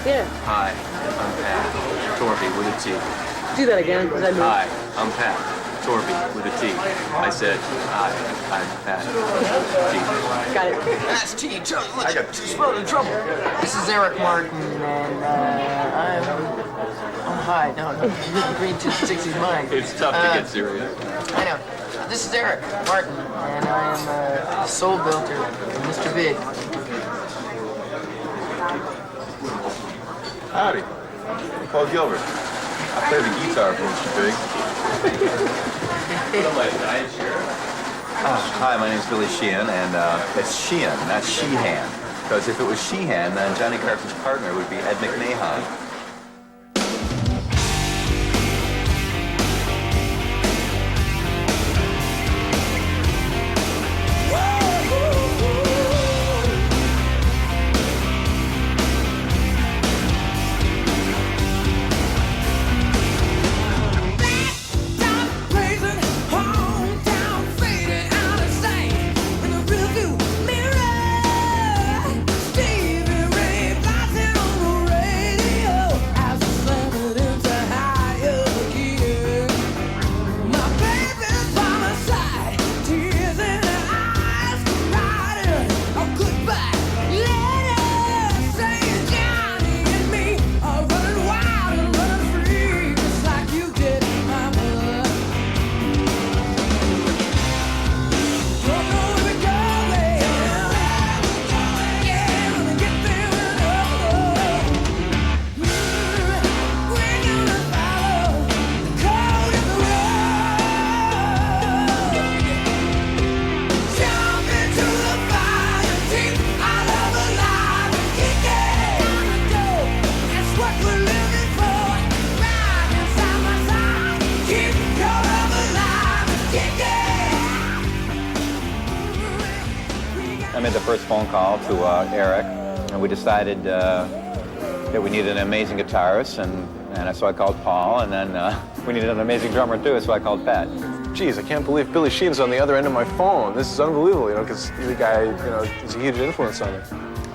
Yeah. Hi, I'm Pat. Torby with a T. Do that again, because I moved. Hi, I'm Pat. Torby with a T. I said, hi, I'm Pat. T. Got it. That's T. I got spelled in trouble. This is Eric Martin, and I'm... Oh, hi. No, you didn't read 260's mind. It's tough to get serious. I know. This is Eric Martin, and I am a soul builder, Mr. Big. Howdy. I'm Paul Gilbert. I play the guitar for Mr. Big. Hi, my name's Billy Sheehan, and it's Sheehan, not Sheehan. Because if it was Sheehan, then Johnny Carpenter's partner would be Ed McMahon. I made the first phone call to Eric, and we decided that we needed an amazing guitarist, and so I called Paul, and then we needed an amazing drummer too, so I called Pat. Geez, I can't believe Billy Sheehan's on the other end of my phone. This is unbelievable, because the guy, is a huge influence on me.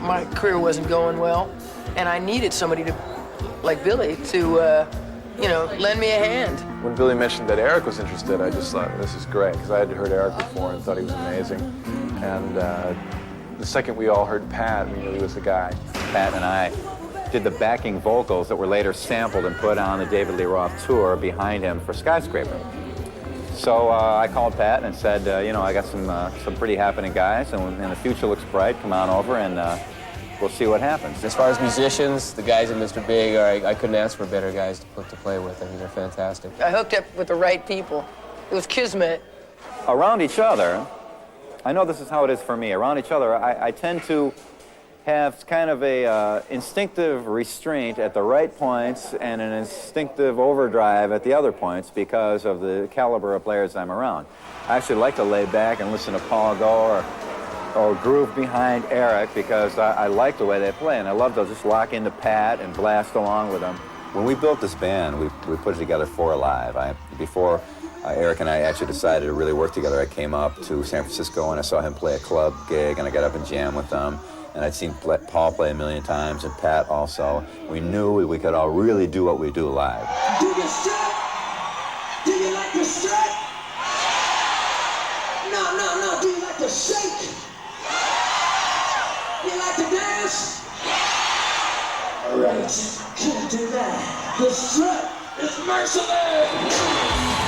My career wasn't going well, and I needed somebody to, like Billy, to, lend me a hand. When Billy mentioned that Eric was interested, I just thought, this is great, because I had heard Eric before and thought he was amazing. And the second we all heard Pat, we knew he was the guy. Pat and I did the backing vocals that were later sampled and put on the David Lee Roth tour behind him for Skyscraper. So I called Pat and said, I got some pretty happening guys, and the future looks bright. Come on over, and we'll see what happens. As far as musicians, the guys at Mr. Big, I couldn't ask for better guys to play with. I mean, they're fantastic. I hooked up with the right people. It was kismet. Around each other, I know this is how it is for me. Around each other, I tend to have kind of a instinctive restraint at the right points and an instinctive overdrive at the other points because of the caliber of players I'm around. I actually like to lay back and listen to Paul go or groove behind Eric because I like the way they play, and I love to just lock into Pat and blast along with them. When we built this band, we put it together for Alive. Before Eric and I actually decided to really work together, I came up to San Francisco and I saw him play a club gig, and I got up and jammed with them. And I'd seen Paul play a million times, and Pat also. We knew we could all really do what we do live. Do you strut? Do you like to strut? No. Do you like to shake? You like to dance? All right, can't do that. The strut is merciless.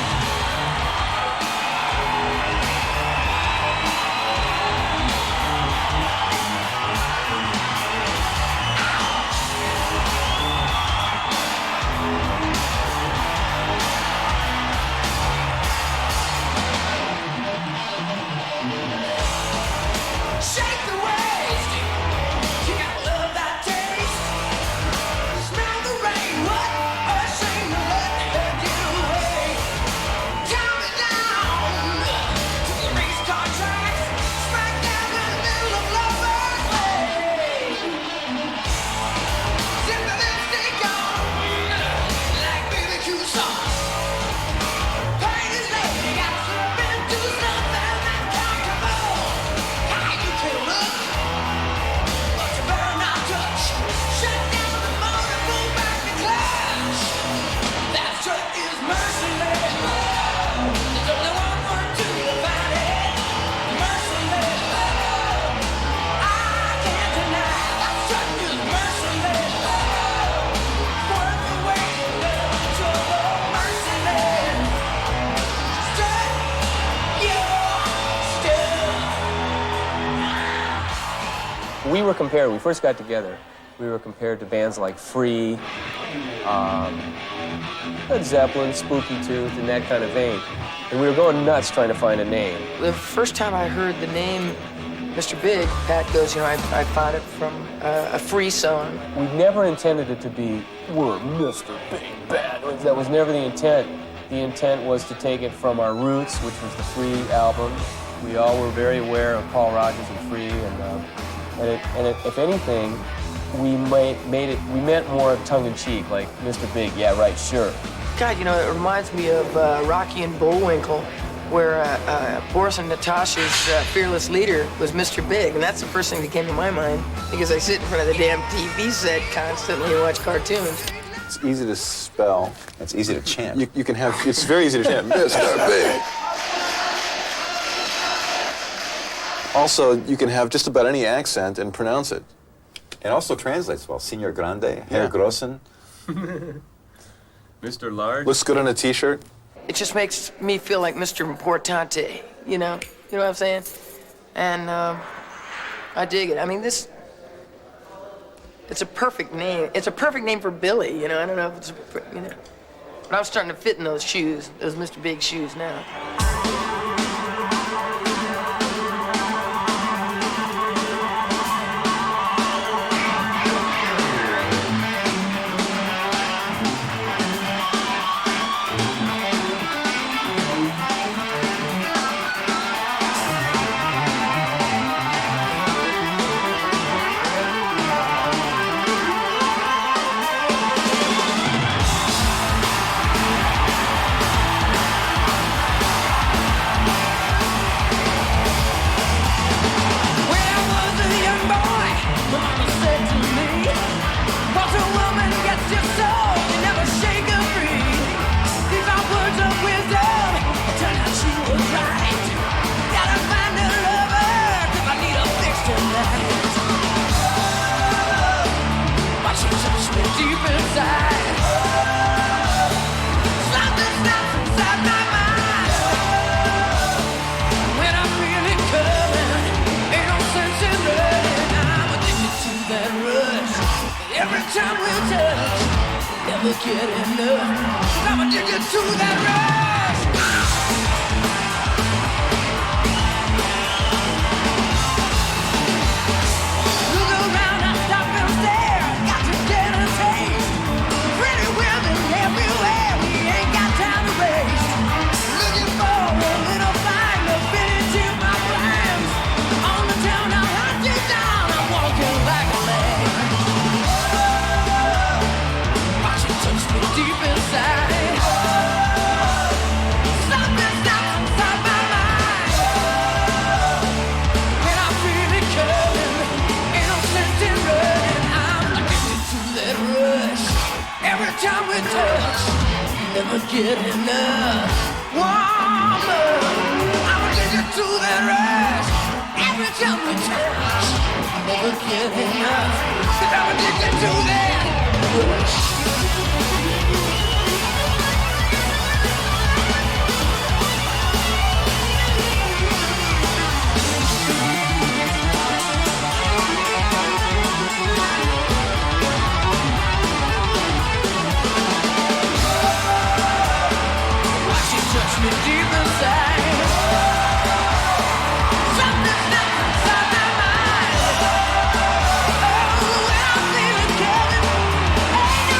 were compared, when we first got together, we were compared to bands like Free, Led Zeppelin, Spooky Tooth, in that kind of vein. And we were going nuts trying to find a name. The first time I heard the name Mr. Big, Pat goes, you know, I found it from a Free song. We never intended it to be, we're Mr. Big Bad. That was never the intent. The intent was to take it from our roots, which was the Free album. We all were very aware of Paul Rodgers and Free, and if anything, we meant more tongue-in-cheek, like Mr. Big, yeah, right, sure. God, you know, it reminds me of Rocky and Bullwinkle, where Boris and Natasha's fearless leader was Mr. Big, and that's the first thing that came to my mind, because I sit in front of the damn TV set constantly and watch cartoons. It's easy to spell. It's easy to chant. You can have, it's very easy to chant, Mr. Big. Also, you can have just about any accent and pronounce it. It also translates well. Signor Grande, Herr Yeah. Grossen. Mr. Large? Looks good on a T-shirt. It just makes me feel like Mr. Importante, you know? You know what I'm saying? And I dig it. I mean, it's a perfect name. It's a perfect name for Billy, you know? I don't know if it's, you know. But I'm starting to fit in those shoes, those Mr. Big shoes now. Time we touch, never get enough. I'm addicted to that rush. Look around, I stop and stare. Got to get a taste. Pretty women everywhere. We ain't got time to waste. Looking for a little find to fit into my plans. On the town, I'll hunt you down. I'm walking like a man. Deep inside, something stops inside my mind. When I feel it coming, ain't no sense in running. I'm addicted to that rush. Every time we touch, never get enough. Woman, I'm addicted to that rush. Every time we touch, never get enough. 'Cause I'm addicted to that rush. Touch me deep inside. Something snaps inside my mind. Oh, when I feel it coming, ain't no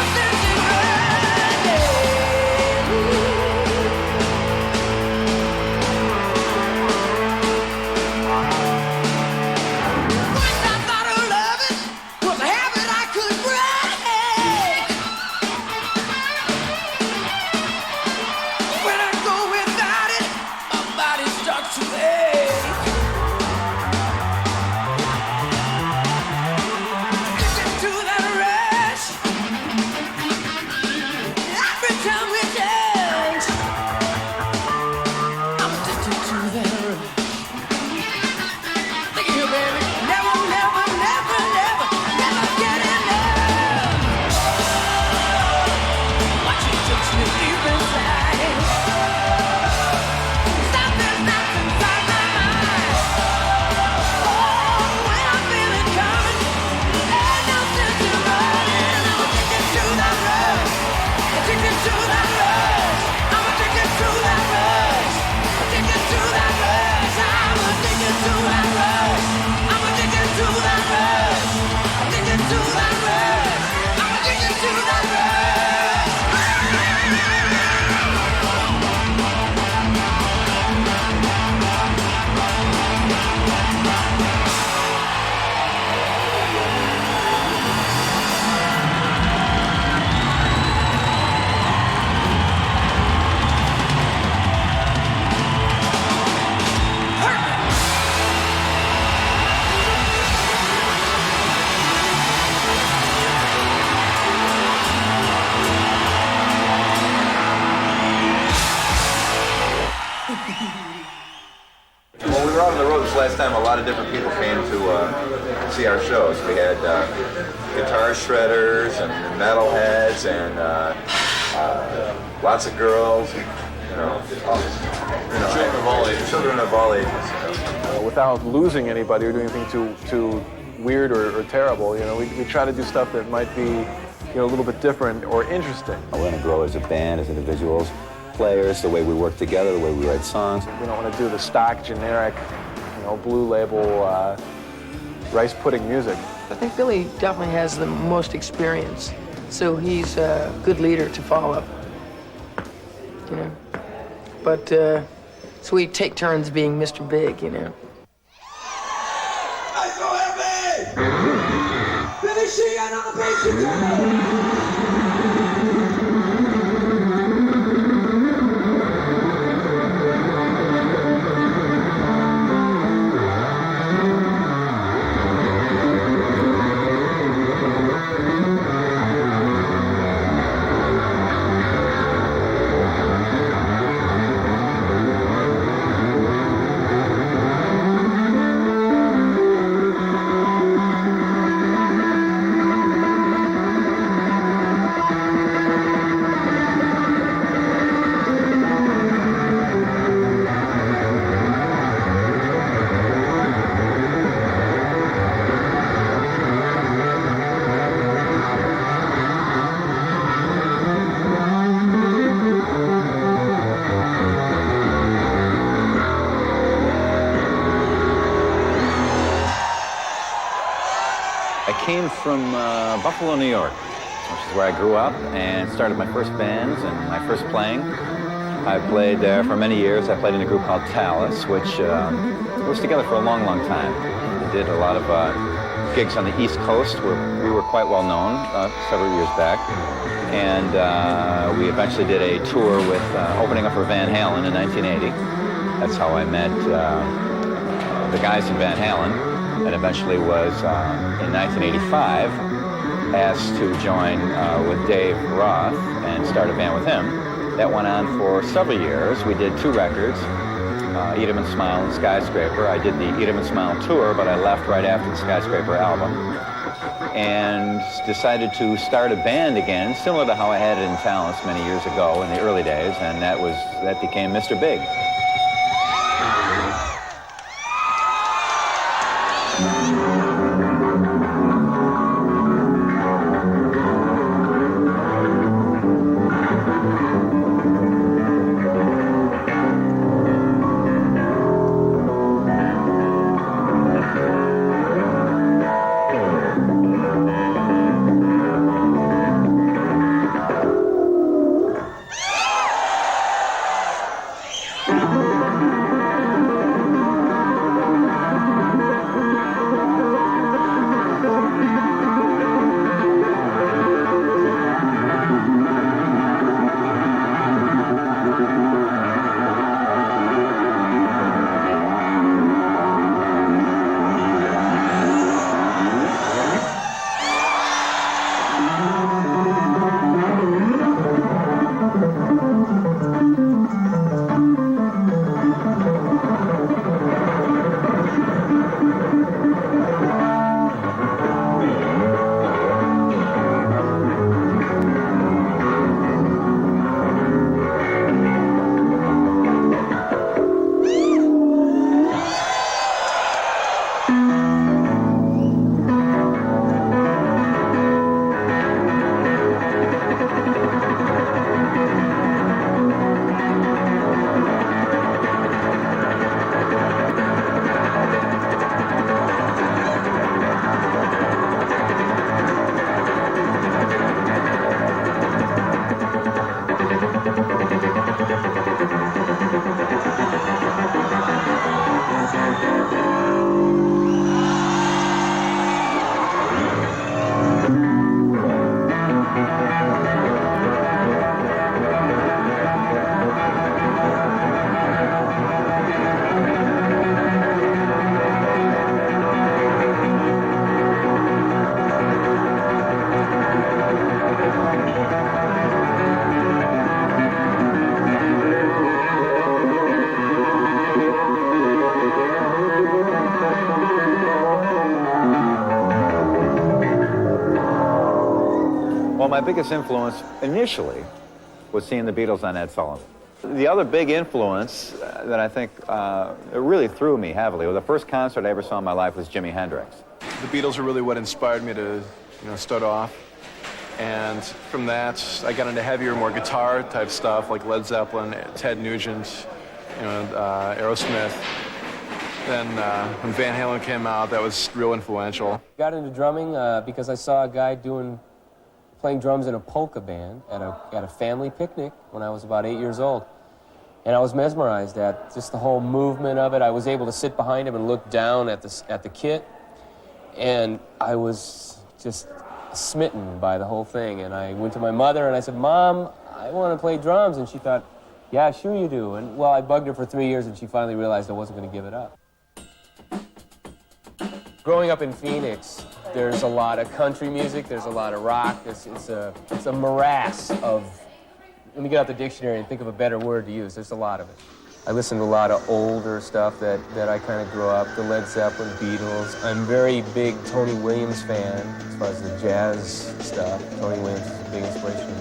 last time a lot of different people came to see our shows. We had guitar shredders and metalheads and lots of girls. Children of all ages. Children of all ages. Without losing anybody or doing anything too weird or terrible, we try to do stuff that might be, a little bit different or interesting. We want to grow as a band, as individuals, players, the way we work together, the way we write songs. We don't want to do the stock, generic, blue label, rice pudding music. I think Billy definitely has the most experience, so he's a good leader to follow. But so we take turns being Mr. Big, I so happy! Billy Sheehan on the bass guitar! I came from Buffalo, New York, which is where I grew up and started my first bands and my first playing. I played there for many years. I played in a group called Talus, which was together for a long, long time. We did a lot of gigs on the East Coast where we were quite well known several years back. And we eventually did a tour with opening up for Van Halen in 1980. That's how I met the guys in Van Halen. And eventually was, in 1985, asked to join with Dave Roth and start a band with him. That went on for several years. We did 2 records, Eat 'Em and Smile and Skyscraper. I did the Eat 'Em and Smile tour, but I left right after the Skyscraper album and decided to start a band again, similar to how I had it in Talents many years ago in the early days, and that became Mr. Big. biggest influence initially was seeing the Beatles on Ed Sullivan. The other big influence that I think it really threw me heavily, well, the first concert I ever saw in my life was Jimi Hendrix. The Beatles are really what inspired me to, start off. And from that, I got into heavier, more guitar type stuff like Led Zeppelin, Ted Nugent, Aerosmith. Then when Van Halen came out, that was real influential. Got into drumming because I saw a guy playing drums in a polka band at a family picnic when I was about 8 years old. And I was mesmerized at just the whole movement of it. I was able to sit behind him and look down at the kit, and I was just smitten by the whole thing. And I went to my mother and I said, "Mom, I want to play drums." And she thought, "Yeah, sure you do." And well, I bugged her for 3 years, and she finally realized I wasn't going to give it up. Growing up in Phoenix, there's a lot of country music, there's a lot of rock. It's a morass of, let me get out the dictionary and think of a better word to use. There's a lot of it. I listen to a lot of older stuff that I kind of grew up, the Led Zeppelin, Beatles. I'm a very big Tony Williams fan as far as the jazz stuff. Tony Williams is a big inspiration to me.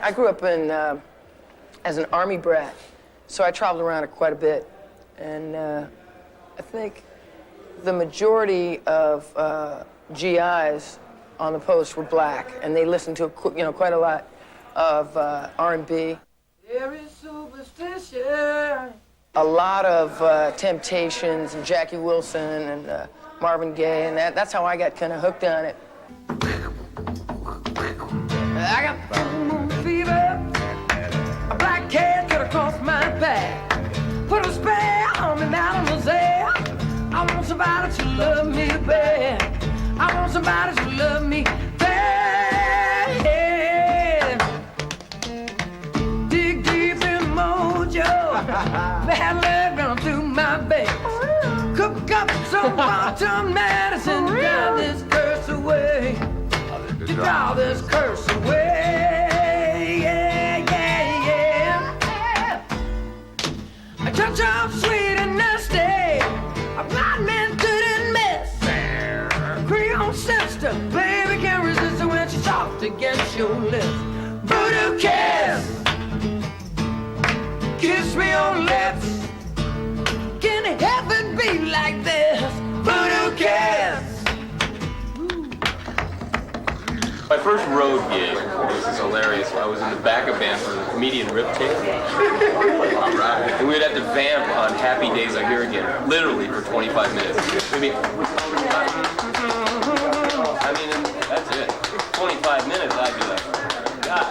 I grew up as an Army brat, so I traveled around quite a bit. And I think the majority of GIs on the post were black, and they listened to quite a lot of R&B. There is superstition. A lot of Temptations and Jackie Wilson and Marvin Gaye, and that's how I got kind of hooked on it. I got fever, a black cat cut across my back, put a spell on me, mademoiselle. I want somebody to love me bad. I want somebody to love me bad. Dig deep in mojo, bad luck run through my veins. Cook up some bottom medicine, drown this curse away. To draw this curse away, yeah, yeah, yeah. A touch of sweet and nasty, a blind man couldn't miss. Creole sister, baby can't resist her when she's soft against your lips. Voodoo kiss, kiss me on lips. Can heaven be like this? Voodoo kiss. My first road gig was hilarious. I was in the backup band for the comedian Rip tape. And we would have to vamp on Happy Days Are Here Again, literally for 25 minutes. I mean, that's it. 25 minutes, I'd be like, God.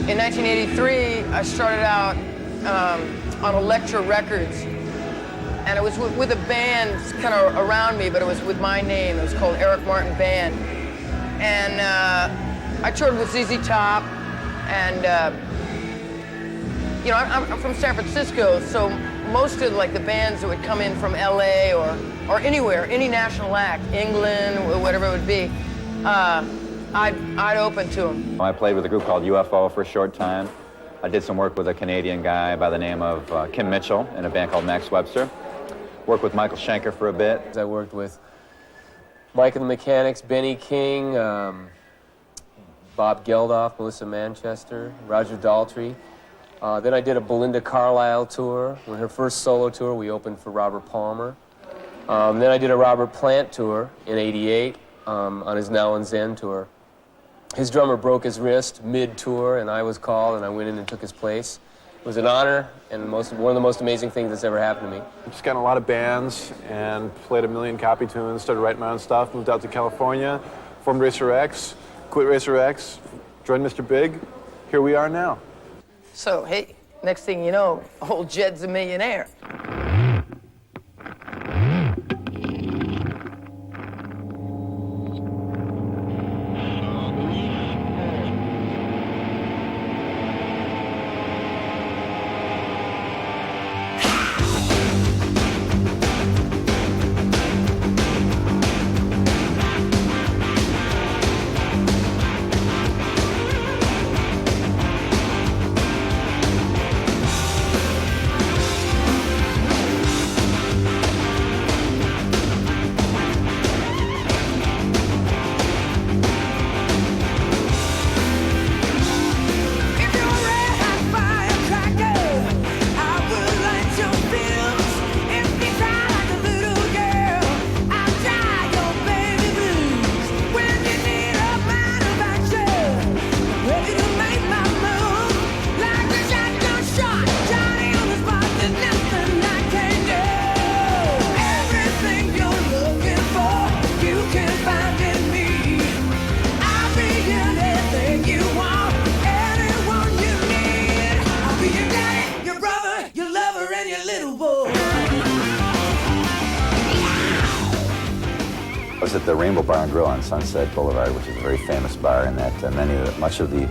In 1983, I started out on Elektra Records, and it was with a band kind of around me, but it was with my name. It was called Eric Martin Band. And I toured with ZZ Top, and I'm from San Francisco, so most of the bands that would come in from LA or anywhere, any national act, England, or whatever it would be, I'd open to them. I played with a group called UFO for a short time. I did some work with a Canadian guy by the name of Kim Mitchell in a band called Max Webster. Worked with Michael Schenker for a bit. I worked with Mike and the Mechanics, Benny King, Bob Geldof, Melissa Manchester, Roger Daltrey. Then I did a Belinda Carlisle tour. When her first solo tour, we opened for Robert Palmer. Then I did a Robert Plant tour in '88 on his Now and Zen tour. His drummer broke his wrist mid-tour, and I was called, and I went in and took his place. It was an honor, and one of the most amazing things that's ever happened to me. I just got in a lot of bands and played a million copy tunes, started writing my own stuff, moved out to California, formed Racer X, quit Racer X, joined Mr. Big. Here we are now. So, hey, next thing you know, old Jed's a millionaire. at the Rainbow Bar and Grill on Sunset Boulevard, which is a very famous bar, and that much of the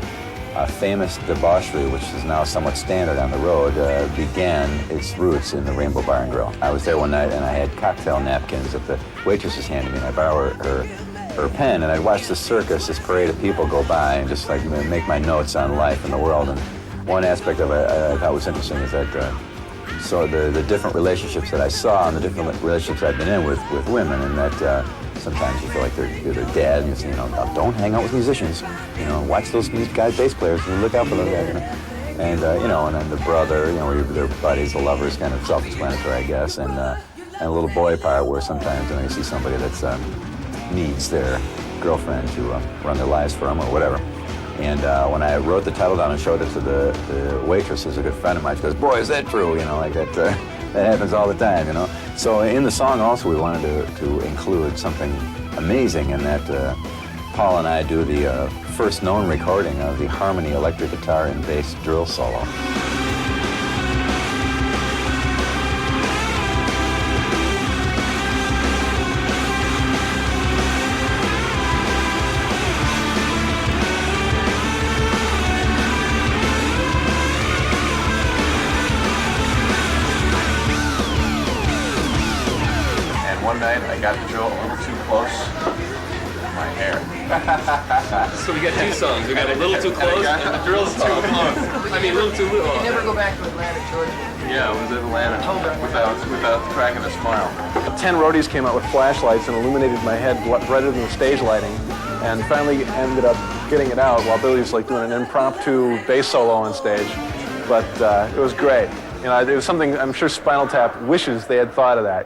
famous debauchery, which is now somewhat standard on the road, began its roots in the Rainbow Bar and Grill. I was there one night and I had cocktail napkins that the waitress handed me, and I borrowed her pen, and I'd watch the circus, this parade of people go by, and just like make my notes on life and the world. And one aspect of it I thought was interesting is that so the different relationships that I saw and the different relationships I've been in with women, and that sometimes you feel like you're their dad, and you know, don't hang out with musicians, you know, watch those guys, bass players, and look out for those guys, you know. And you know, and then the brother, you know, where they're buddies, the lover is kind of self-explanatory, I guess, and a little boy part where sometimes, you know, you see somebody that's needs their girlfriend to run their lives for them or whatever. And when I wrote the title down and showed it to the waitress, who's a good friend of mine, she goes, "Boy, is that true?" You know, like that. That happens all the time, you know. So in the song also, we wanted to include something amazing in that Paul and I do the first known recording of the harmony electric guitar and bass drill solo. One night I got the drill a little too close to my hair. So we got two songs. We got A Little Too Close and The Drill's Too Close. I mean, A Little Too Little. You never go back to Atlanta, Georgia. Yeah, it was in Atlanta without cracking a smile. 10 roadies came out with flashlights and illuminated my head brighter than the stage lighting, and finally ended up getting it out while Billy was like doing an impromptu bass solo on stage. But it was great. You know, it was something I'm sure Spinal Tap wishes they had thought of that.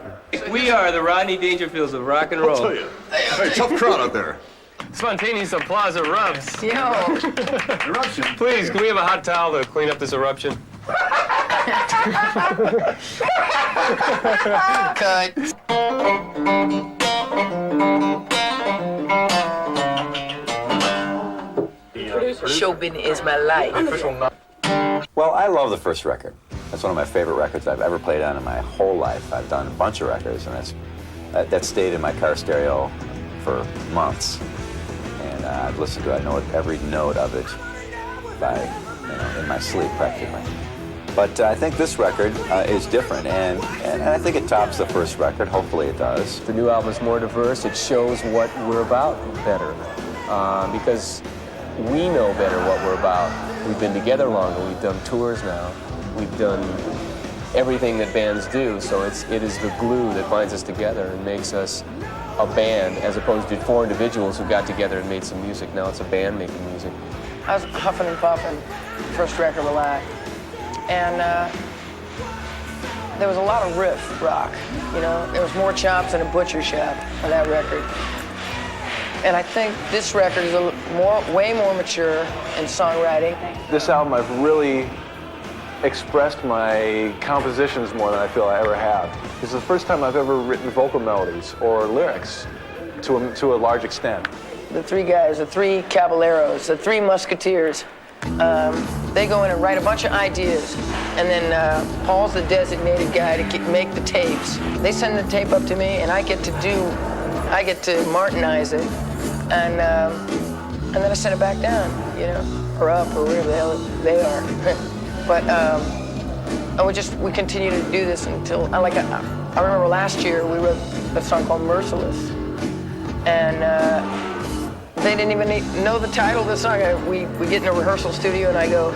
We are the Rodney Dangerfields of rock and roll. I'll tell you. Hey, tough crowd out there. Spontaneous applause erupts. Yo. Eruption. Please, can we have a hot towel to clean up this eruption? Cut. Showbiz is my life. Well, I love the first record. That's one of my favorite records I've ever played on in my whole life. I've done a bunch of records, and that stayed in my car stereo for months. And I've listened to it. I know every note of it in my sleep practically. But I think this record is different, and I think it tops the first record. Hopefully it does. The new album is more diverse. It shows what we're about better, because we know better what we're about. We've been together longer. We've done tours now. We've done everything that bands do, so it is the glue that binds us together and makes us a band, as opposed to four individuals who got together and made some music. Now it's a band making music. I was huffing and puffing, first record we like, and there was a lot of riff rock, you know. There was more chops than a butcher shop on that record. And I think this record is way more mature in songwriting. This album, I've really expressed my compositions more than I feel I ever have. This is the first time I've ever written vocal melodies or lyrics to a large extent. The three guys, the three caballeros, the three musketeers, they go in and write a bunch of ideas, and then Paul's the designated guy to make the tapes. They send the tape up to me, and I get to Martinize it, and then I send it back down, you know, or up, or wherever the hell they are. But and we continue to do this until I remember last year we wrote a song called Merciless, and they didn't even know the title of the song. We get in a rehearsal studio and I go,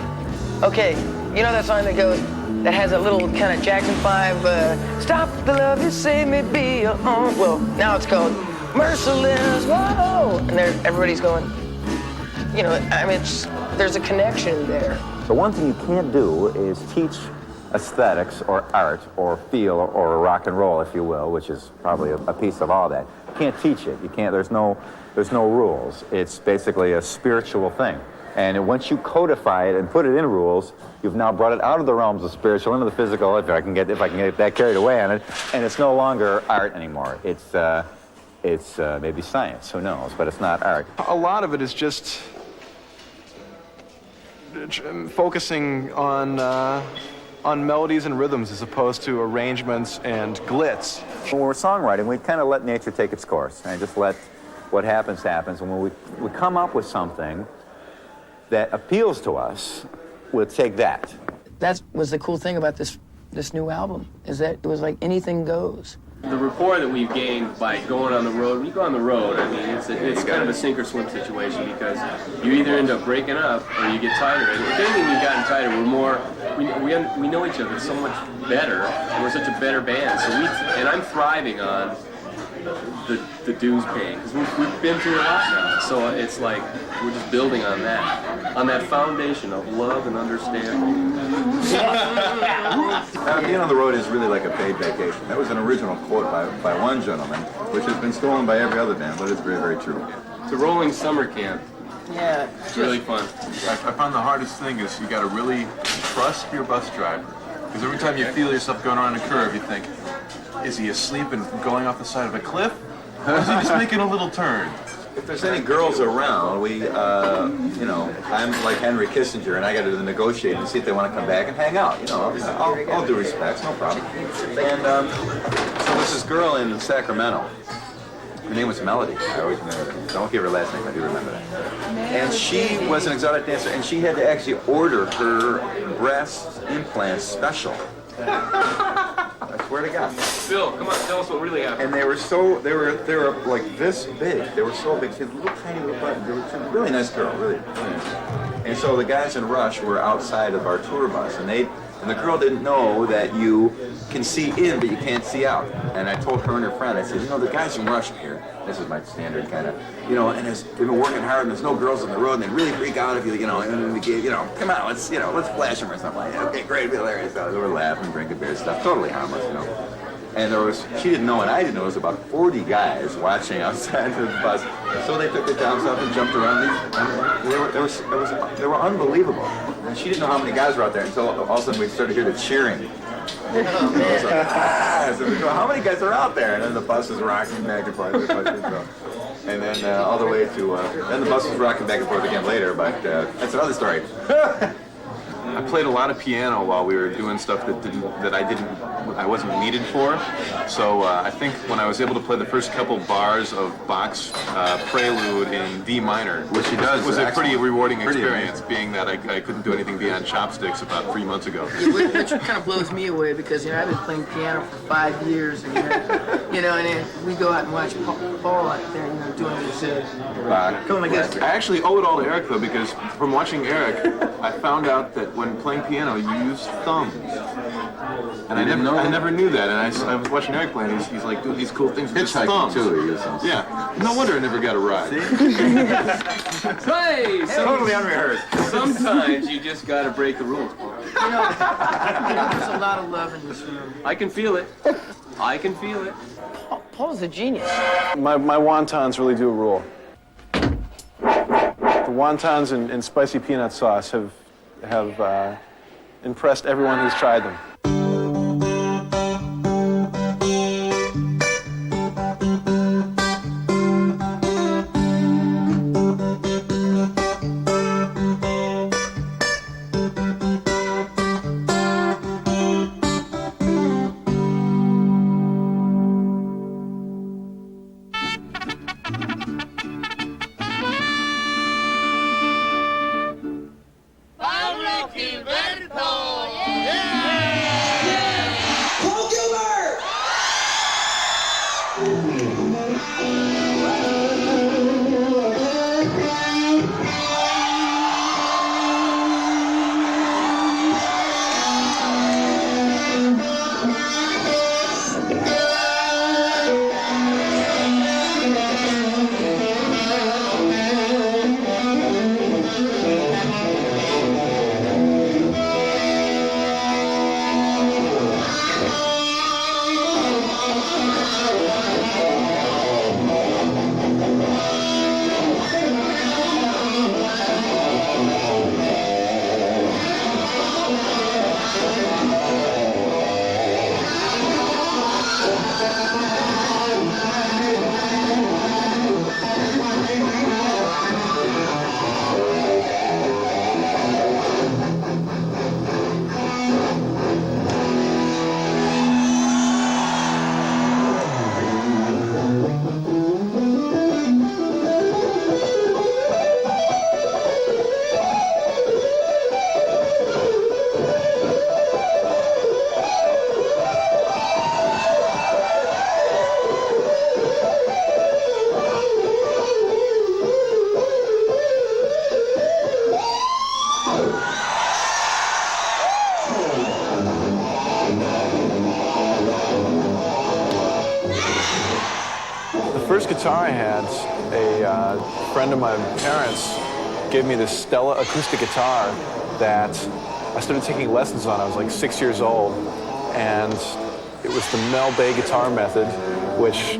okay, you know that song that has a little kind of Jackson 5, stop the love you say me be your own. Well, now it's called Merciless, whoa, and everybody's going, you know, I mean, there's a connection there. The one thing you can't do is teach aesthetics or art or feel or rock and roll, if you will, which is probably a piece of all that. You can't teach it. You can't. There's no rules. It's basically a spiritual thing. And once you codify it and put it in rules, you've now brought it out of the realms of spiritual into the physical. If I can get that carried away on it, and it's no longer art anymore. It's maybe science. Who knows? But it's not art. A lot of it is just focusing on on melodies and rhythms as opposed to arrangements and glitz. When we're songwriting, we kind of let nature take its course and just let what happens happens. And when we come up with something that appeals to us, we'll take that. That was the cool thing about this new album, is that it was like anything goes. The rapport that we've gained by going on the road, when you go on the road, I mean, it's kind of a sink or swim situation because you either end up breaking up or you get tighter. And if anything, we've gotten tighter. We're more, we know each other so much better, and we're such a better band. So and I'm thriving on the dues paying because we've been through a lot now. So it's like we're just building on that foundation of love and understanding. Being on the road is really like a paid vacation. That was an original quote by one gentleman, which has been stolen by every other band, but it's very, very true. It's a rolling summer camp. Yeah. It's really fun. I found the hardest thing is you got to really trust your bus driver. Because every time you feel yourself going around a curve, you think, is he asleep and going off the side of a cliff? Or is he just making a little turn? If there's any girls around, we, I'm like Henry Kissinger, and I got to negotiate and see if they want to come back and hang out. I'll do respects, no problem. And so there's this girl in Sacramento. Her name was Melody. I always remember her. Don't give her last name, I do remember that. And she was an exotic dancer, and she had to actually order her breast implants special. I swear to God. Phil, come on, tell us what really happened. And they were like this big. They were so big. She had a little tiny little button. She was a really nice girl, really, really nice. And so the guys in Rush were outside of our tour bus, and the girl didn't know that you can see in, but you can't see out. And I told her and her friend, I said, the guys in Rush here. This is my standard kind of, and they've been working hard, and there's no girls on the road, and they really freak out if you, come on, let's flash them or something like that. Okay, great, be hilarious. So they were laughing, drinking beer, stuff, totally harmless, And she didn't know, and I didn't know, there was about 40 guys watching outside of the bus. So they took the jumps up and jumped around. They were unbelievable. And she didn't know how many guys were out there until all of a sudden we started hearing the cheering. So we go, how many guys are out there? And then the bus is rocking back and forth. And then all the way to, then the bus was rocking back and forth again later, but that's another story. I played a lot of piano while we were doing stuff that I wasn't needed for. So I think when I was able to play the first couple bars of Bach's Prelude in D minor, which he does, was a pretty excellent. rewarding Pretty amazing. Being that I couldn't do anything beyond chopsticks about 3 months ago. Which kind of blows me away because I've been playing piano for 5 years, and and then we go out and watch Paul out there, doing his going like this. I actually owe it all to Eric though, because from watching Eric, I found out that when playing piano, you use thumbs. And I never knew that. And I was watching Eric play, and he's like doing these cool things with his thumbs. Too, he uses. Yeah. No wonder I never got a ride. Hey, Totally unrehearsed. sometimes you just gotta break the rules. There's a lot of love in this room. I can feel it. I can feel it. Paul's a genius. My wontons really do rule. The wontons and spicy peanut sauce have impressed everyone who's tried them. first guitar I had, a friend of my parents gave me this Stella acoustic guitar that I started taking lessons on. I was like 6 years old, and it was the Mel Bay guitar method, which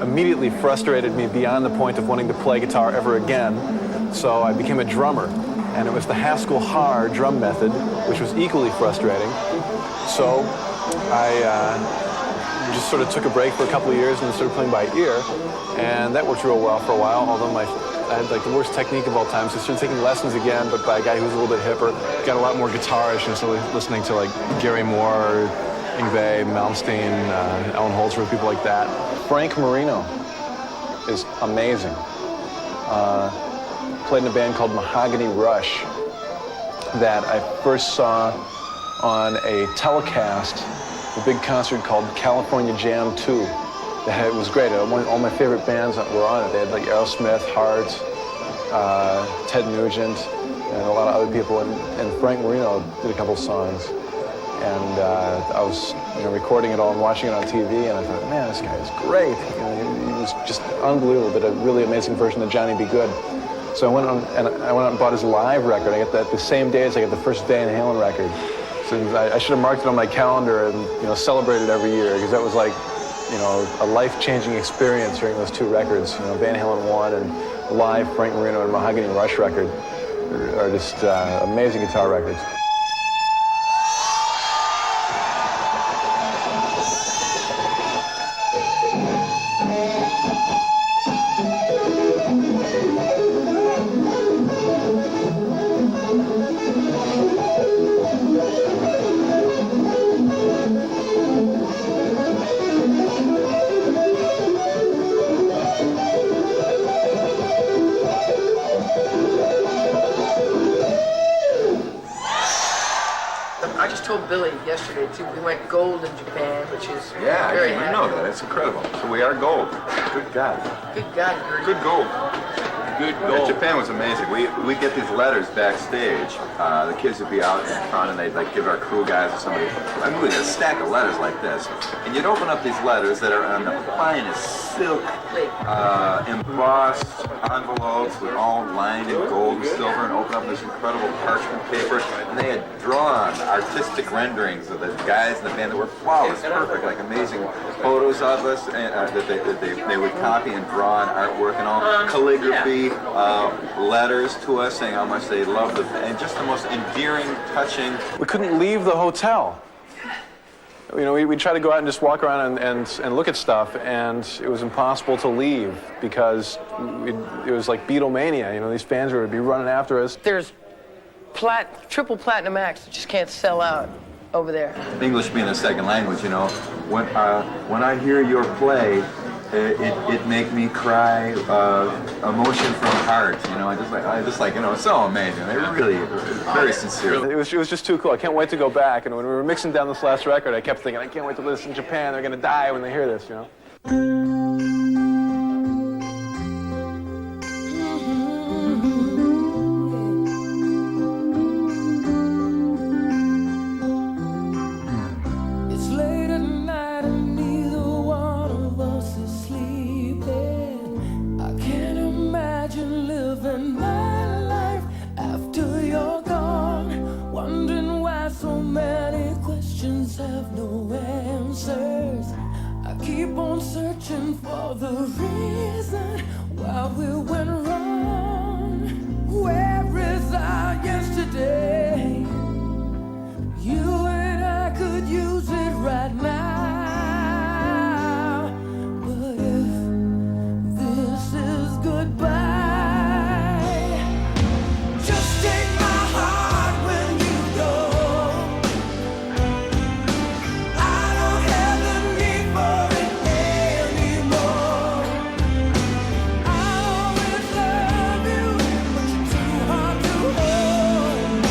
immediately frustrated me beyond the point of wanting to play guitar ever again. So I became a drummer, and it was the Haskell-Haar drum method, which was equally frustrating. So I just sort of took a break for a couple of years and started playing by ear, and that worked real well for a while, although I had like the worst technique of all time, so I started taking lessons again, but by a guy who was a little bit hipper. Got a lot more guitarish, and so listening to like Gary Moore, Yngwie Malmsteen, Alan Holdsworth, people like that. Frank Marino is amazing. Played in a band called Mahogany Rush that I first saw on a telecast, a big concert called California Jam 2. It was great. All my favorite bands were on it. They had like Aerosmith, Heart, Ted Nugent, and a lot of other people. And Frank Marino did a couple songs. And I was recording it all and watching it on TV, and I thought, man, this guy is great. He was just unbelievable. Did a really amazing version of Johnny B. Good. So I went out and bought his live record. I got that the same day as I got the first Van Halen record. So I should have marked it on my calendar and celebrated every year, because that was like a life-changing experience hearing those two records. Van Halen 1 and live Frank Marino and Mahogany Rush record are just amazing guitar records. I just told Billy yesterday too. We went gold in Japan, which is Yeah, very I happy. know that. It's incredible. So we are gold. Good God. Good God, Gertie. Good gold. Good gold. Japan was amazing. We get these letters backstage. The kids would be out in front, and they'd like give our crew guys or somebody. I mean, we had a stack of letters like this, and you'd open up these letters that are on the finest silk, embossed envelopes with all lined in gold and silver, and open up this incredible parchment paper, and they had drawn artistic renderings of the guys in the band that were flawless, perfect, like amazing photos of us, and that they would copy and draw on artwork and all calligraphy. Letters to us saying how much they loved and just the most endearing, touching. We couldn't leave the hotel. We'd try to go out and just walk around and look at stuff, and it was impossible to leave because it was like Beatlemania. These fans would be running after us. There's triple platinum acts that just can't sell out over there. English being a second language, when I hear your play, it make me cry, emotion from heart. I just like it's so amazing. They really very sincere. It was just too cool. I can't wait to go back. And when we were mixing down this last record, I kept thinking, I can't wait to listen in Japan. They're gonna die when they hear this. It's late at night and neither one of us is sleeping. I can't imagine living my life after you're gone. Wondering why so many questions have no answers. I keep on searching for the reason why we went wrong. Where is our yesterday? You and I could use it right now. But if this is goodbye, just take my heart when you go. I don't have the need for it anymore. I'll always love you, but you're too hard to hold.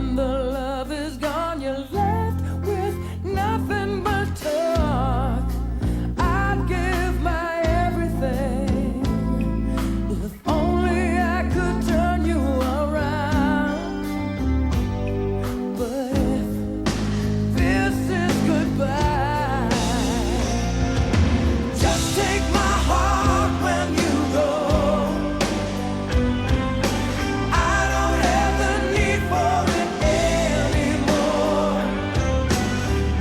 when the love is gone, you're left with nothing but talk. I'd give my everything if only I could turn you around. But if this is goodbye, just take my heart when you go. I don't have the need for it anymore.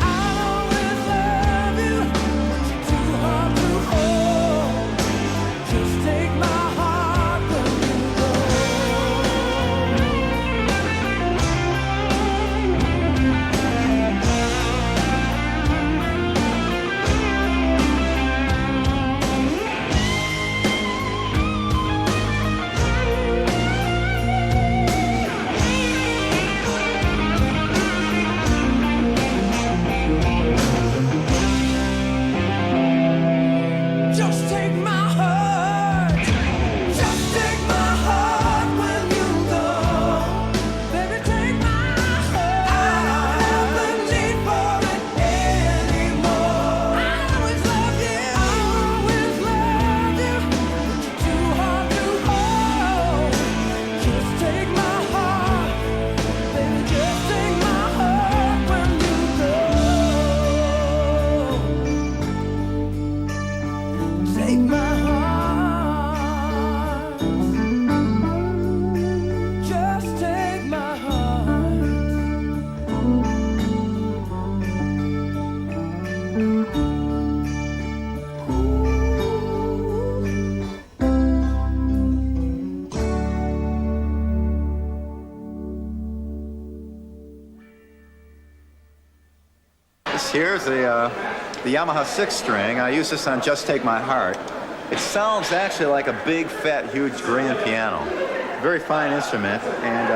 I'll always love you, but you're too hard to hold. Just take my heart when you go. Just take my heart. Just take my heart when you go. Baby, take my heart. I don't have the need for it anymore. I always love you. I always love you. But you're too hard to hold. Just take my heart. Baby, just take my heart when you go. Take my heart. Just take my heart. This here's the Yamaha 6-string. I use this on Just Take My Heart. It sounds actually like a big, fat, huge grand piano. Very fine instrument, and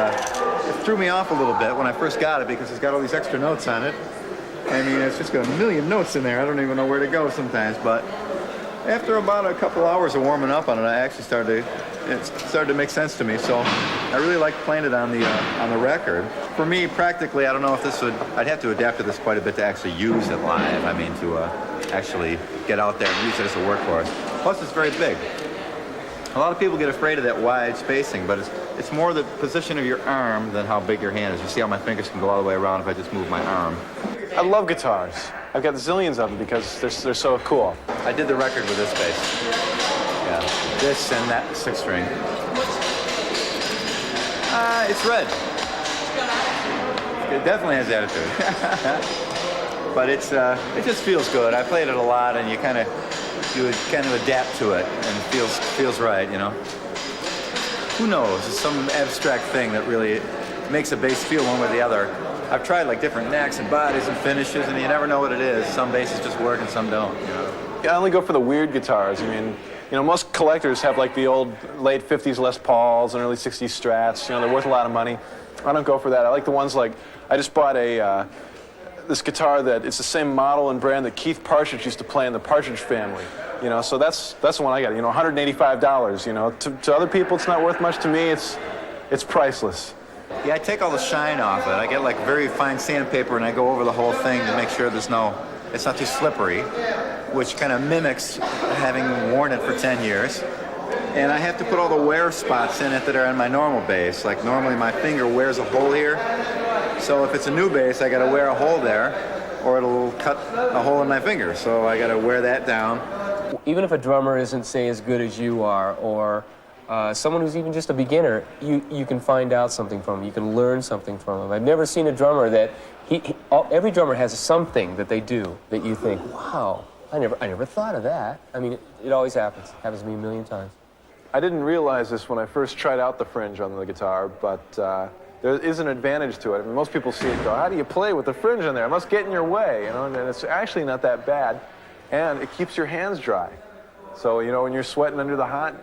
it threw me off a little bit when I first got it because it's got all these extra notes on it. I mean, it's just got a million notes in there. I don't even know where to go sometimes, but after about a couple hours of warming up on it, I actually it started to make sense to me. So I really like playing it on the record. For me, practically, I don't know if this would, I'd have to adapt to this quite a bit to actually use it live. I mean, to actually get out there and use it as a workhorse. Plus, it's very big. A lot of people get afraid of that wide spacing, but it's more the position of your arm than how big your hand is. You see how my fingers can go all the way around if I just move my arm. I love guitars. I've got zillions of them because they're so cool. I did the record with this bass. Yeah, this and that 6-string. It's red. It definitely has attitude. But it just feels good. I played it a lot, and you kind of adapt to it, and it feels right, you know. Who knows? It's some abstract thing that really makes a bass feel one way or the other. I've tried like different necks and bodies and finishes, and you never know what it is. Some basses just work and some don't, you know. Yeah, I only go for the weird guitars. I mean, you know, most collectors have like the old late 50s Les Pauls and early 60s Strats. You know, they're worth a lot of money. I don't go for that. I like the ones like, I just bought this guitar that it's the same model and brand that Keith Partridge used to play in the Partridge Family. You know, so that's the one I got. You know, $185. You know, to other people it's not worth much. To me, it's priceless. Yeah, I take all the shine off it. I get like very fine sandpaper and I go over the whole thing to make sure it's not too slippery, which kind of mimics having worn it for 10 years. And I have to put all the wear spots in it that are on my normal bass. Like normally my finger wears a hole here. So if it's a new bass, I gotta wear a hole there or it'll cut a hole in my finger. So I gotta wear that down. Even if a drummer isn't, say, as good as you are, or someone who's even just a beginner, you can find out something from him. You can learn something from him. I've never seen a drummer that every drummer has something that they do that you think, wow, I never thought of that. I mean, it always happens. It happens to me a million times. I didn't realize this when I first tried out the fringe on the guitar, but there is an advantage to it. I mean, most people see it and go, how do you play with the fringe on there? It must get in your way, you know, and it's actually not that bad. And it keeps your hands dry. So, you know, when you're sweating under the hot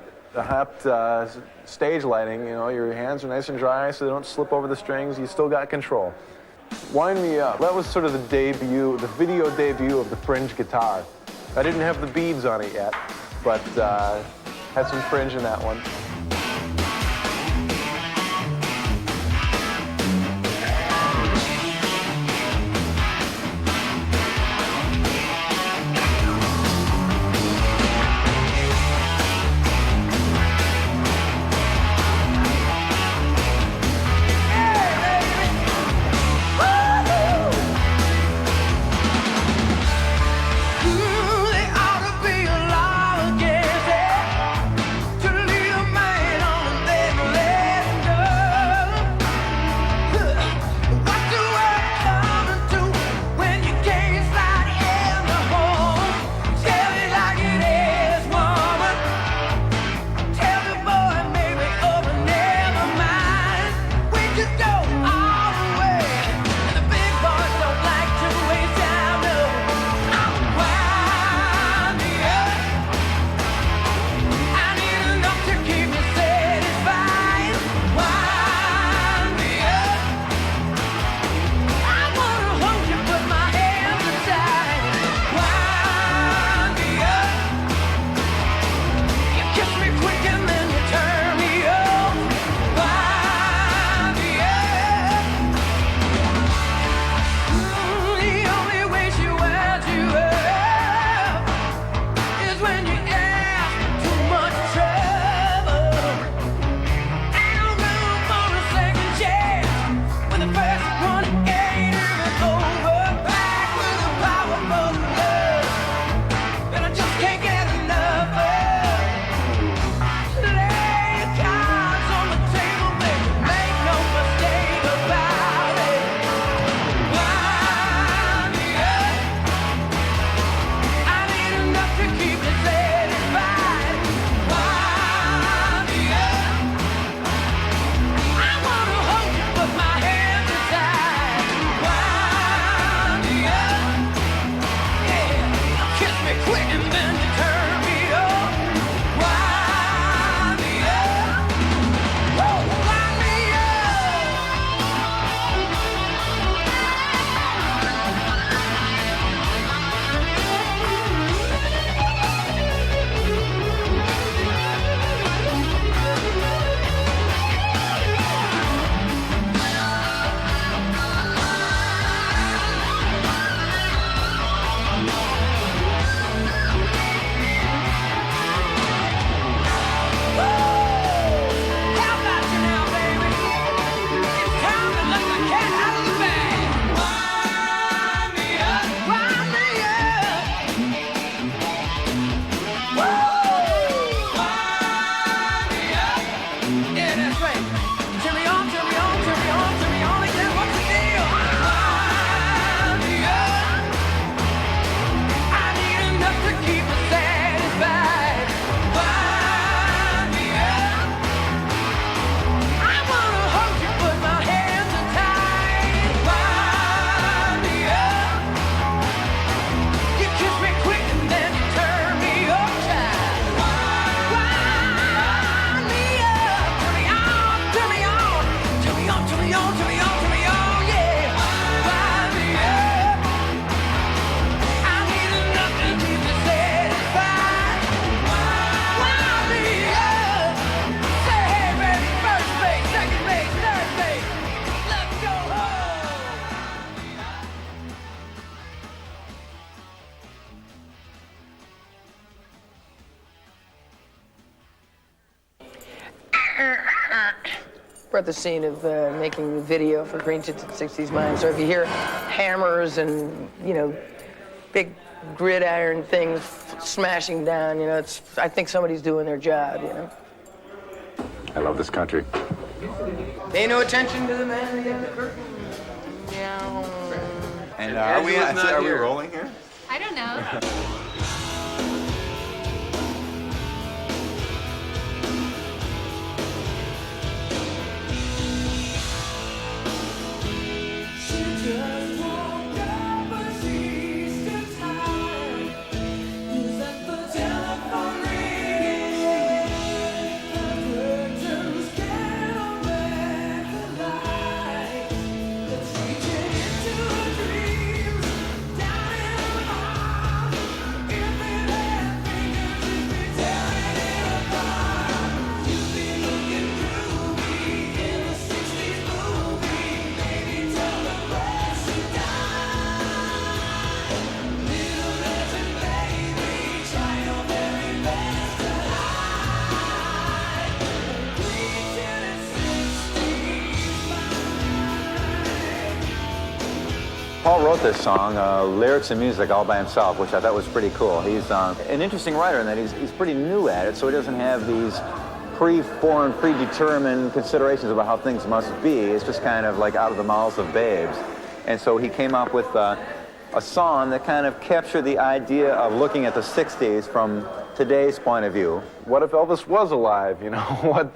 stage lighting, you know, your hands are nice and dry so they don't slip over the strings. You still got control. Wind Me Up. That was sort of the video debut of the fringe guitar. I didn't have the beads on it yet, but had some fringe in that one. cat out of the bag. Wind me up, wind me up. Woo! Wind me up. Yeah, that's right. Turn me on, turn me on, turn me on, turn me on again. What's the deal? Wind me up. I need enough to keep me satisfied. Wind me up. I wanna hold you, but my hands are tied. Wind me up. You kiss me quick and then you turn me upside. Wind me up. Turn me on, turn me on. Turn me on, turn me on, turn me on, turn me on, yeah. Wind me up. I need enough to keep me satisfied. Wind me up. Say hey baby, first base, second base, third base. Let's go home. We're at the scene of making the video for Green Tinted 60s Mind. So if you hear hammers and, you know, big gridiron things smashing down, you know, I think somebody's doing their job, you know. I love this country. Pay no attention to the man in the curtain. Meow. And are we rolling here? I don't know. Paul wrote this song, lyrics and music all by himself, which I thought was pretty cool. He's an interesting writer in that he's pretty new at it, so he doesn't have these pre-formed, predetermined considerations about how things must be. It's just kind of like out of the mouths of babes. And so he came up with a song that kind of captured the idea of looking at the 60s from today's point of view. What if Elvis was alive? You know,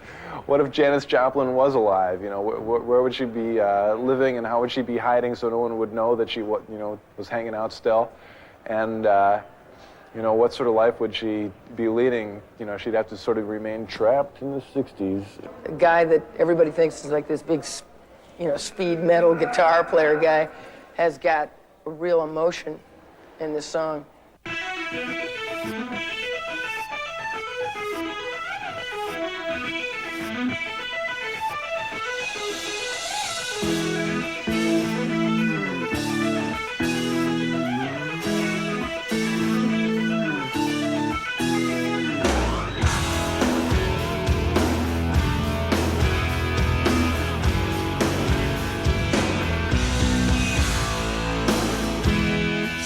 what if Janis Joplin was alive? You know, where would she be living, and how would she be hiding so no one would know that she, was hanging out still? And you know, what sort of life would she be leading? You know, she'd have to sort of remain trapped in the 60s. A guy that everybody thinks is like this big, you know, speed metal guitar player guy has got a real emotion in this song.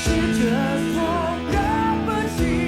She just woke up, but she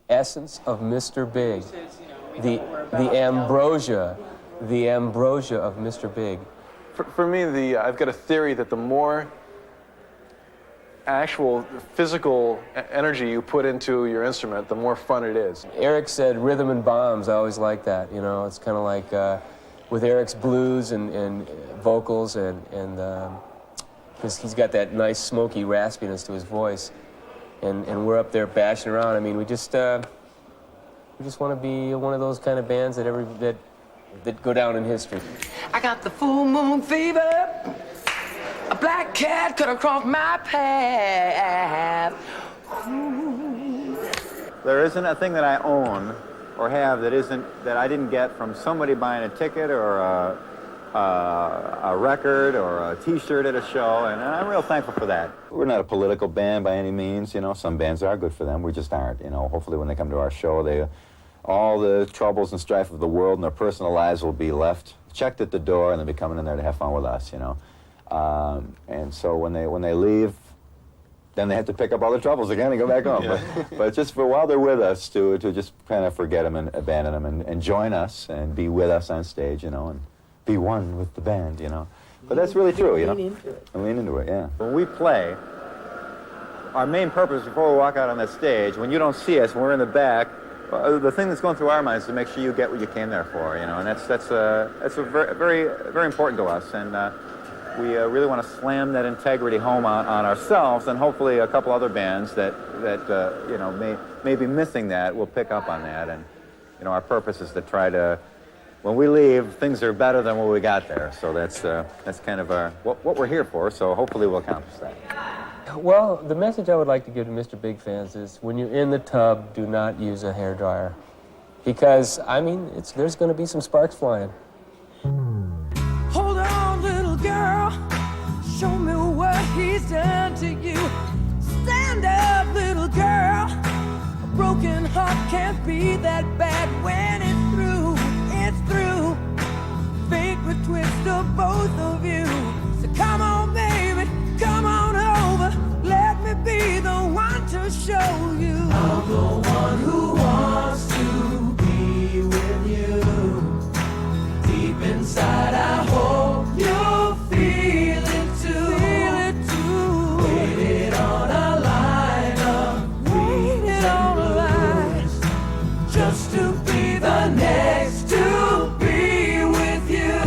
essence of Mr. Big, the ambrosia of Mr. Big. For me, I've got a theory that the more actual physical energy you put into your instrument, the more fun it is. Eric said rhythm and bombs. I always like that. You know, it's kind of like with Eric's blues and vocals and because he's got that nice smoky raspiness to his voice, and we're up there bashing around. I mean, we just want to be one of those kind of bands that go down in history. I got the full moon fever. A black cat cut across my path. Ooh. There isn't a thing that I own or have that I didn't get from somebody buying a ticket or a record or a T-shirt at a show, and I'm real thankful for that. We're not a political band by any means, you know. Some bands are good for them. We just aren't, you know. Hopefully when they come to our show, all the troubles and strife of the world and their personal lives will be left, checked at the door, and they'll be coming in there to have fun with us, you know. And so when they leave, then they have to pick up all their troubles again and go back home. Yeah. But just for while they're with us, to just kind of forget them and abandon them and join us and be with us on stage, you know, and be one with the band, you know. But that's really true, you know. Lean into it. And lean into it, yeah. When we play, our main purpose before we walk out on that stage, when you don't see us, when we're in the back, the thing that's going through our minds is to make sure you get what you came there for, you know, and that's very, very important to us, and we really want to slam that integrity home on ourselves, and hopefully a couple other bands that you know may be missing that will pick up on that, and you know our purpose is to try to, when we leave, things are better than what we got there. So that's kind of what we're here for. So hopefully we'll accomplish that. Well, the message I would like to give to Mr. Big fans is when you're in the tub, do not use a hairdryer. Because, I mean, there's going to be some sparks flying. Hold on, little girl. Show me what he's done to you. Stand up, little girl. A broken heart can't be that bad when it's through. It's through. Finger twist of both of you. So come on, baby. Come on over. Let me be the one to show you. I'm the one who wants to be with you. Deep inside, I hope you'll feel it too. Feel it too. Waited on a line of waited on a line just to be the next to be with you.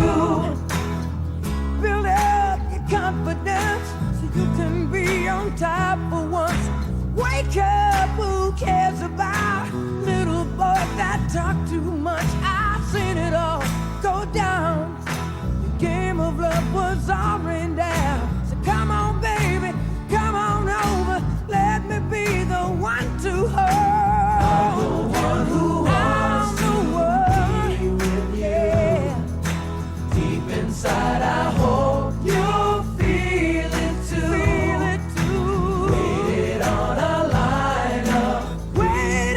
Build up your confidence so you can be on top for once. Wake up, who cares about little boys that talk too much? I've seen it all go down. The game of love was all rained down. So come on, baby, come on over. Let me be the one to hold. I'm the one who wants to be with you. Yeah. Deep inside, I hope you'll feel it too. Feel it too. Waited on a line of waited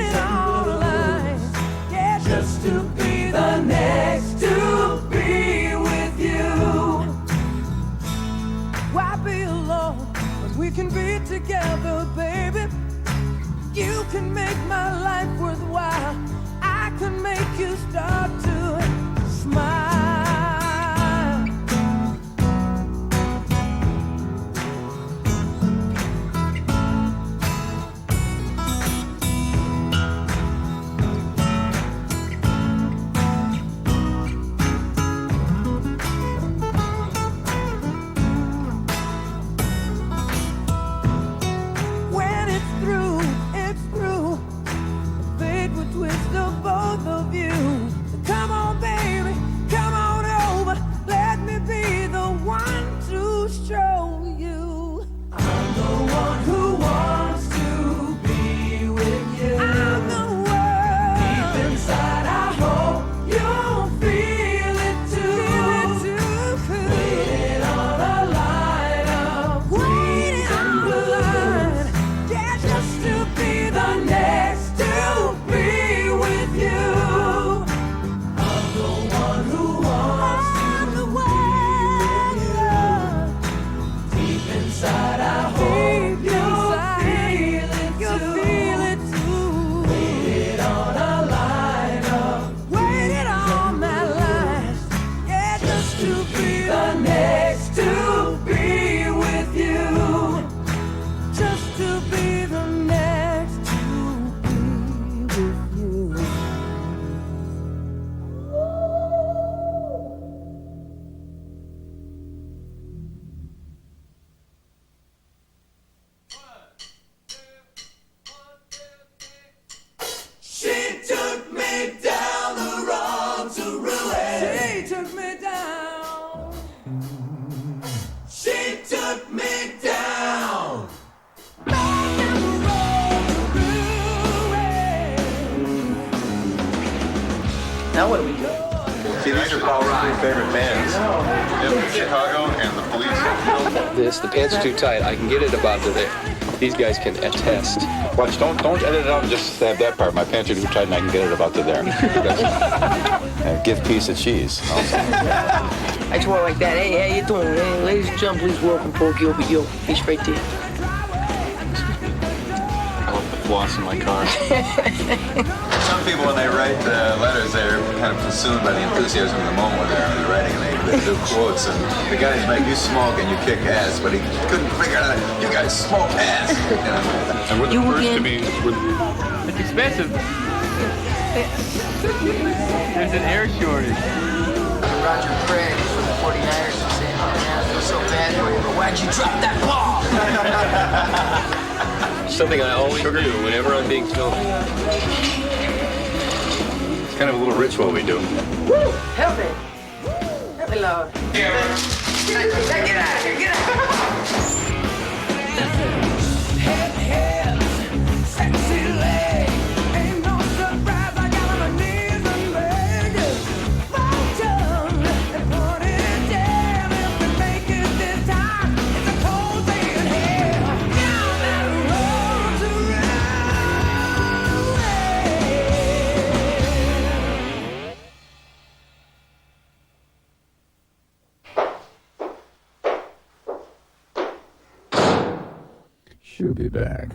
Now what do we do? See, these are Paul's three favorite bands. Chicago and the Police. The pants are too tight. I can get it about to there. These guys can attest. Watch, don't edit it out and just have that part. My pants are too tight and I can get it about to there. Give piece of cheese. I just walk like that. Hey, how you doing? Hey, ladies and gentlemen, please welcome Porky over yo. He's right there. I left the floss in my car. Some people, when they write letters, they're kind of consumed by the enthusiasm of the moment when they're writing, and they do quotes. And the guy's like, "You smoke and you kick ass," but he couldn't figure out, "You guys smoke ass." You know? And we're the first to be. It's expensive. There's an air shortage. Roger Craig from the 49ers is saying, "Oh man, I feel so bad for you, but why'd you drop that ball?" Something I always do whenever I'm being filmed. It's kind of a little ritual we do. Woo! Help me! Help me, Lord. Get out of here! Get out! Sexy leg, ain't no surprise. I got on my knees and begging. My tongue and put it down. If we make it this time, it's a cold day in hell. Down that road to She'll be back.